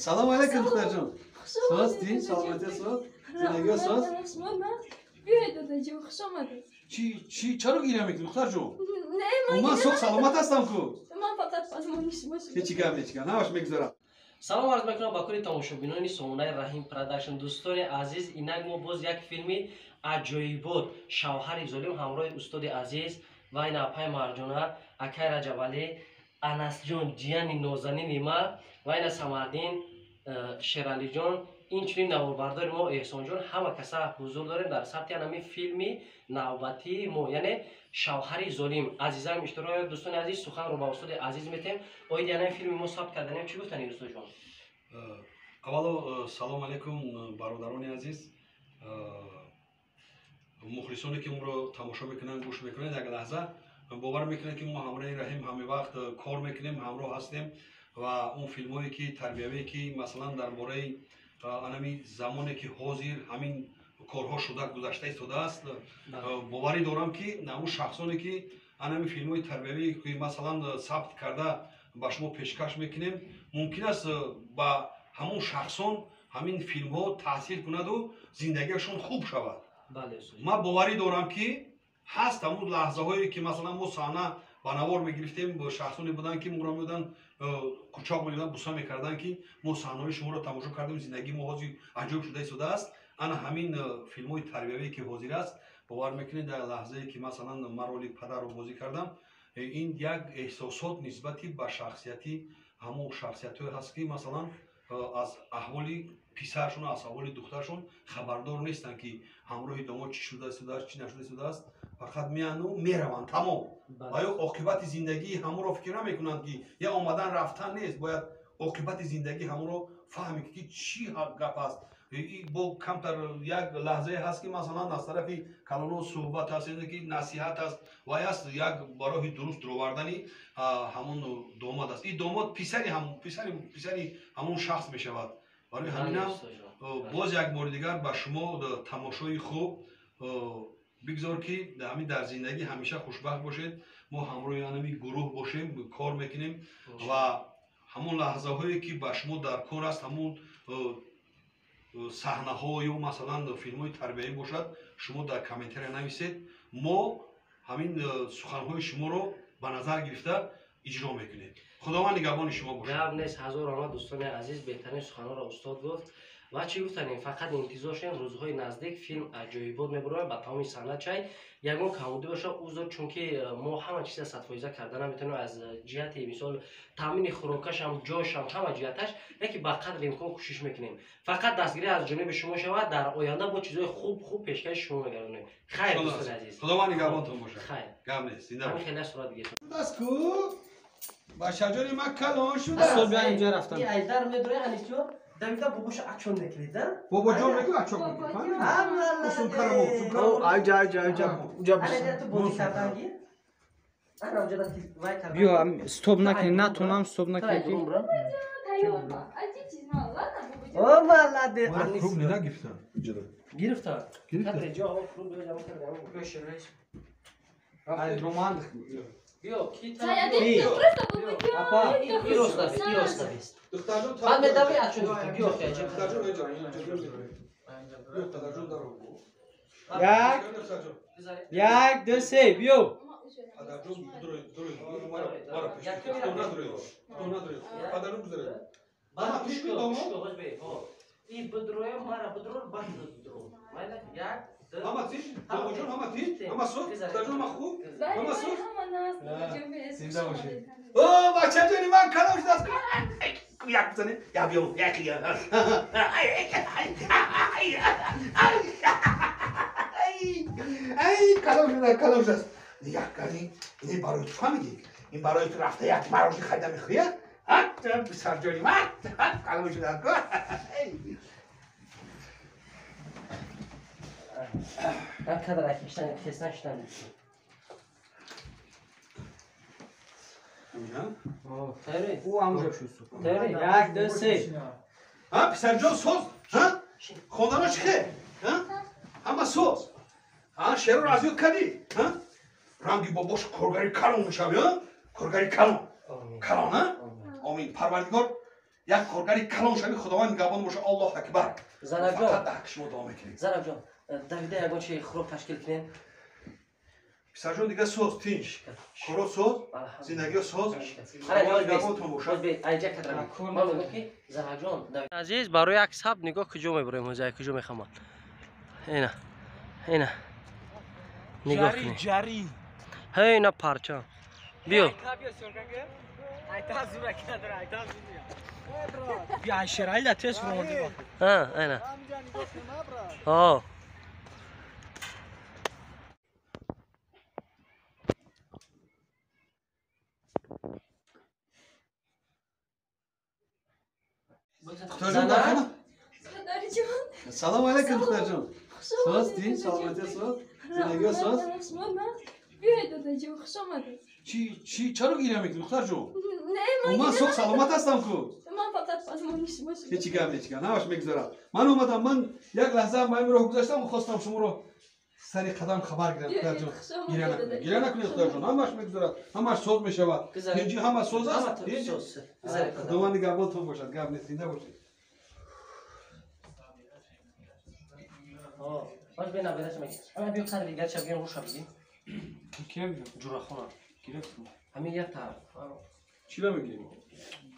Салом алейкум духтарҷон. Соз дин, саломатия соз. Зиндагиё соз. Биёед додоҷон, хуш омадед. Чаро гиря мекунӣ духтарҷон? Не, Ман соғ саломат ҳастам ку. ман фақат пазмониш бошам. Ҳеҷ гап, наваш мегузарам. салом арз мекунам ба кули тамошобинони Сомонаи Раҳим Продакшн. Дӯстони азиз, инак мо боз як филми аҷоибот Шавҳари золим ҳамроҳи устоди азиз вайна апай Марҷона, акай Раҷабалӣ, Анасҷон ҷияни нозанини ма, вайна Самардин, Шералиҷон, инчунин навобардори мо Эҳсонҷон ҳама каса ҳузур дорем дар сабти ҳамин филми навбатии мо, яъне Шавҳари золим. Азизам иштирок дӯстони азиз, суханро ба устоди азиз метем. Оиди ана филми мо сабт карданем чӣ гуфтани дӯстоҷон? Аввало салом алейкум бародарони азиз. Мухлисоне ки моро тамошо мекунанд, гӯш мекунанд, як лаҳза бовар мекунанд ки мо ҳамроҳи Раҳим ҳамин вақт кор мекунем, ҳамроҳ ҳастем ва он филмҳое ки тарбиявие ки масалан дар бораи анами замоне ки ҳозир ҳамин корҳо шуда гузашта истодааст, боварӣ дорам ки ҳамун шахсоне ки анами филмҳои тарбиявие ки масалан сабт карда ба шумо пешкаш мекунем, мумкин аст ба ҳамун шахсон ҳамин филмҳо таъсир кунаду зиндагиашон хуб шавад. Ман боварӣ дорам ки ҳаст ҳамун лаҳзаҳое ки масалан мо саҳна ба навор мегирифтем, шахсоне буданд ки моро меоданд кӯчоқ мегирифтанд, буса мекарданд ки мо саҳнаҳои шуморо тамошо кардем, зиндагии мо ҳозир аҷоиб шуда истодааст. Ана ҳамин филмҳои тарбиявие ки ҳозир аст, бовар мекунед дар лаҳзае ки масалан ман роли падарро бозӣ кардам, ин як эҳсосот нисбати ба шахсияти ҳамон шахсиятҳое ҳаст ки масалан аз аҳволи писаршон, аз аҳволи духтаршон хабардор нестанд ки ҳамроҳи домод чӣ шуда истодааст, чӣ нашуда истодааст, фақат меяну мераванд тамом. Оё оқибати зиндагии ҳаморо фикр намекунанд ки я омадан рафтан нест, бояд оқибати зиндагии ҳаморо фаҳмӣ ки чӣ гап аст. бо камтар як лаҳзае ҳаст ки масалан аз тарафи калоно суҳбат ҳаст, ки насиҳат аст ва аст як барои дуруст дуровардани ҳамон домод аст. Ин домод писари ҳамон шахс мешавад. барои ҳаминам боз як бори дигар ба шумо тамошои хуб бигзор ки ҳамин дар зиндагӣ ҳамеша хушбахт бошед. Мо ҳамроҳи анами гурӯҳ бошем, кор мекунем ва ҳамон лаҳзаҳое ки ба шумо дар кор аст, ҳамон саҳнаҳо ё масалан филмҳои тарбиявӣ бошад, шумо дар комментария нависед, мо ҳамин суханҳои шуморо ба назар гирифта иҷро мекунем. худованд нигоҳбони шумо бошад. гап нест, ҳазор омад дӯстони азиз, беҳтарин суханҳоро устод гуфт ва чӣ гуфтанем, фақат интизор шудем рӯзҳои наздик филм аҷоибот мебуроем ба тамоми саҳна чай ягон камбудӣ боша узр, чунки мо ҳама чиза 100% карда наметавонем, аз ҷиҳати мисол таъмини хӯрокашам, ҷойшам, ҳама ҷиҳаташ яки ба қадри имкон кӯшиш мекунем. Фақат дастгирӣ аз ҷониби шумо шавад, дар оянда бо чизҳои хуб пешкаши шумо мегардонем. хайр дӯстони азиз, худованд нигоҳбонтон бошад. хайр гап нест. зинда ҳамин хеле сурат бигирем. дастку башаҷони ман калон шуда. Асол бия инҷо рафтам. ин айдар медоре анисё давида бобоша акчон мекунеда. бобоҷон мегӯ ачоқ мекунад. сумкаро Айҷа уҷа биё стоп накунӣ, натонам стоп накунӣ. О молодец. Круг не нагирифтан. Гирифта. Гирифта. Кадре ҷо круг ҷамъ кардам. Ай роман. Биё ки та. Апа, ирост. Бад медави ачон биё хеҷ. як ду се биё. Бана пишко ҳозбе. И бидроя мара бидрор бад бидро. Майда як Хамати, бобоҷон ҳамати, ҳама суд, таҷон ма хуб, ҳама суд. Зинда бошед. О, бачаҷони ман калон шудааст. Як бизане, я биём, як я. Ай, калон шудааст. Як гани, ин барои ту фаҳмидӣ? Ин барои ту рафта як марожи хайда мехӯрия? Бисарҷони ман, калон шудааст. Как кадра хесна штан. Тайри. Ӯ амҷо шусу. Тайри. Як ду се. Писарҷон соз? Хондаро чӣ хе? ҳама соз? шеро разёд кардӣ? ранги бобош коргари калон мешавӣ? Коргари калон. Калон, амин. Парвардигор یک کارگری کلان شوی خداوند نگهبان باشه. الله اکبر. زنک جان فقط در شما دعا میکنیم. زنک جان دویده یگان چه خوراک تشکیل کنین. پسر جان دیگه سوز تینج کارو سوز زندگی سوز خداوند نگهبانتون باشه. اینجا کدرم من میگم که زنک جان عزیز برای عکس حب نگاه کجا میبریم موزه کجا میخوام اینا اینا نگاه کنید جاری اینا پرچم بیو بیا شرایط تست رو مورد ها اینا ها دختر جان در خانه. پدر جان سلام علیکم دختر جان. خوش سوز آمدید تینج دادا سلامتی جان. سوز زندگی سوز. بیاید دادا جان خوش آمدید. چی چرا گیره میکنی دختر جان؟ نه من سوخ سلامت هستم کو. من فقط پزمانیش باشم. هیچی گم نماش میگذارم. من اومدم من یک لحظه من رو گذاشتم و خواستم شما رو سری قدم خبر گیرم دختر جان. گیره نکنید دختر جان. همش میگذارم. همش سوز میشود. اینجی همه سوز است. خداوند نگهبانتون باشد. گم نیست زنده باشید. باش بنا برش میگی اما بیو خاطر دیگه چه بیان روش بگیم کی بیو جورا خونه گرفتم همین یک طرف چی رو میگی؟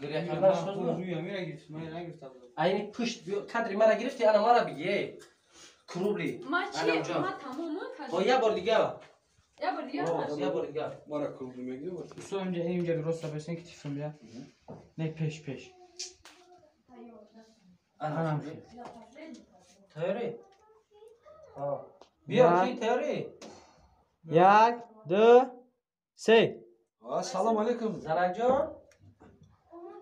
گریه کردن شد روی همین گرفت من نگرفتم این پشت بیو کادری مرا گرفتی انا مرا بگی کروبلی ما چی؟ ما تمام با یه بار دیگه یه بار دیگه یه بار دیگه ما را کروبلی میگی باشه. سو اینجا درست بسین که تیفم بیا نه پیش انا تیاری بیا کی تیاری یک دو سه سلام علیکم. زنک جان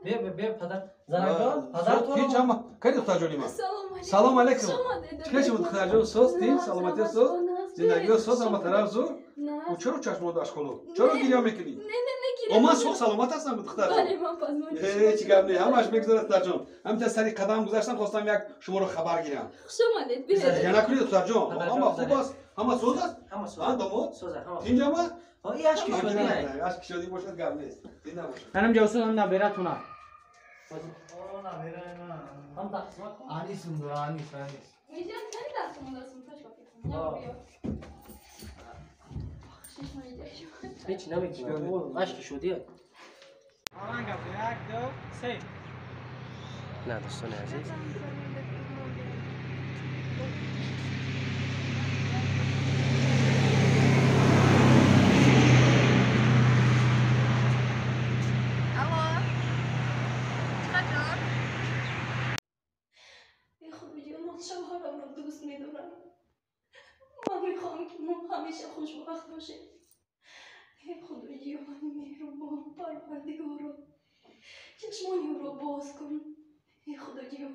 بیا پدر زنک جان پدر تو هیچ هم کی دختر جانی من. سلام علیکم. چه شما دختر جان سوز تین سلامتی سوز زندگی سوز هم طرف زو. و چرا چشم داشت کلو؟ چرا گریه میکنی؟ نه نگیرم. من سوخ سلامت هستم دختر بله جان. من پزمانیش هیچ گم نه همش میگذره دختر جان. هم تا سری قدم گذاشتم خواستم یک شما رو خبر گیرم. خوش آمدید بیاید. یا نکنید دختر جان. اما خوب است. همه سوز است. همه سوز آن داماد. سوز همه اینجا ما این اشکی شدی نه اشک شدی باشد گم نیست. زنده باشد. منم جوسو هم نبراتونا هم تقسیم کن آنی سندر آنی میگم خیلی دستمون تاش کافی. بیا. شش ماه دیگه. هیچ نمیکنم اشکی شدی آن گفت یک دو سه نه دوستان عزیز شوهرم رو دوست میدارم. من میخوام که ما همیشه خوشبخت باشیم. ای خدایا مهربان پروردگارا چشمانی رو باز کن. ای خدایا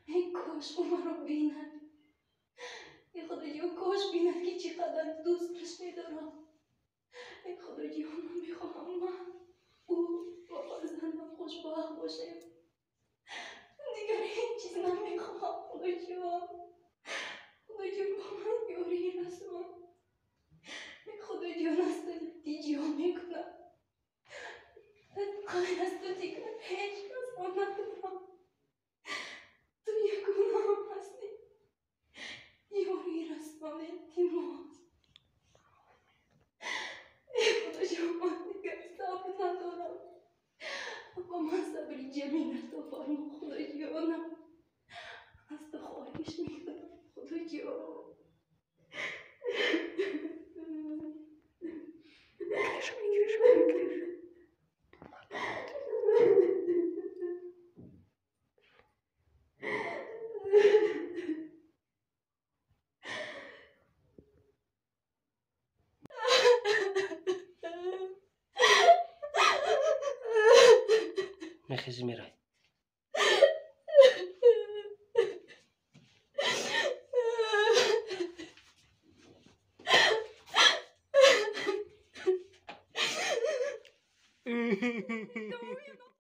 ای کاش او مرا بیند. ای خدایا کاش بیند که چقدر دوستش میدارم. ای خدایا من میخوام من او و فرزندم خوشبخت باشیم. دیگر هیچ چیز نمیخوام. خدایا با من یاری رسون. خدایا نستد دیجا میکنم. غیر از تو دیگر هیچ کس من ندارم. تو یگانه‌ام هستی. یاری رسون التماس. خدایا من دیگر صبر ندارم. اما من صبری جمیل تو فرما. خدایا نه از تو خواهش میکنم. خدایا میخیزی میرای